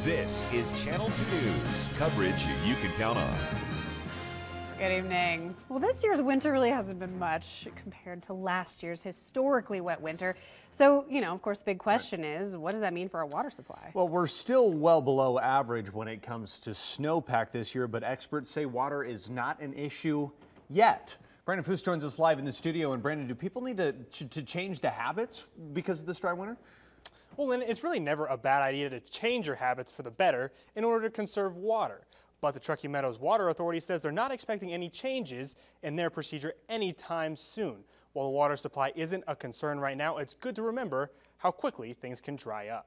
This is Channel 2 News, coverage you can count on. Good evening. Well, this year's winter really hasn't been much compared to last year's historically wet winter. So, of course, the big question is, what does that mean for our water supply? Well, we're still well below average when it comes to snowpack this year, but experts say water is not an issue yet. Brandon Foose joins us live in the studio. And Brandon, do people need to change the habits because of this dry winter? Well, Lynn, it's really never a bad idea to change your habits for the better in order to conserve water. But the Truckee Meadows Water Authority says they're not expecting any changes in their procedure anytime soon. While the water supply isn't a concern right now, it's good to remember how quickly things can dry up.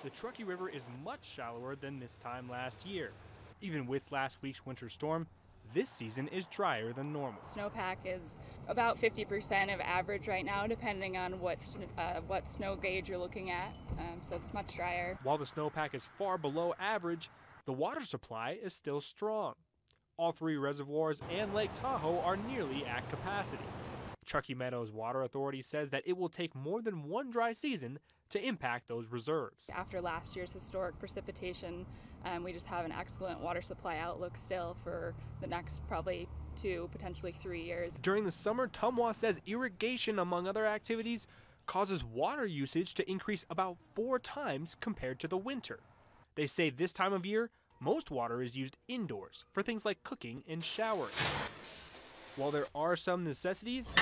The Truckee River is much shallower than this time last year. Even with last week's winter storm, this season is drier than normal. Snowpack is about 50% of average right now, depending on what snow gauge you're looking at, so it's much drier. While the snowpack is far below average, the water supply is still strong. All three reservoirs and Lake Tahoe are nearly at capacity. Truckee Meadows Water Authority says that it will take more than one dry season to impact those reserves. After last year's historic precipitation, we just have an excellent water supply outlook still for the next probably 2, potentially 3 years. During the summer, Tumwa says irrigation, among other activities, causes water usage to increase about 4 times compared to the winter. They say this time of year, most water is used indoors for things like cooking and showering. While there are some necessities,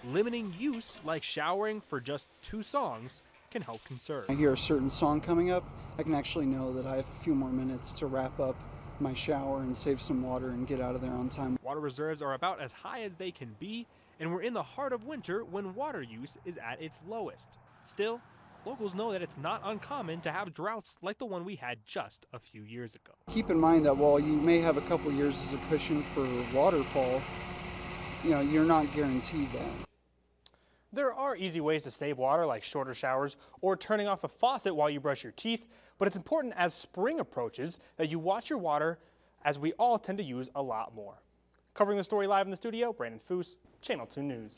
limiting use, like showering for just 2 songs, can help conserve. I hear a certain song coming up, I can actually know that I have a few more minutes to wrap up my shower and save some water and get out of there on time. Water reserves are about as high as they can be, and we're in the heart of winter when water use is at its lowest. Still, locals know that it's not uncommon to have droughts like the one we had just a few years ago. Keep in mind that while you may have a couple years as a cushion for waterfall, you're not guaranteed that. There are easy ways to save water, like shorter showers or turning off the faucet while you brush your teeth, but it's important as spring approaches that you watch your water, as we all tend to use a lot more. Covering the story live in the studio, Brandon Foose, Channel 2 News.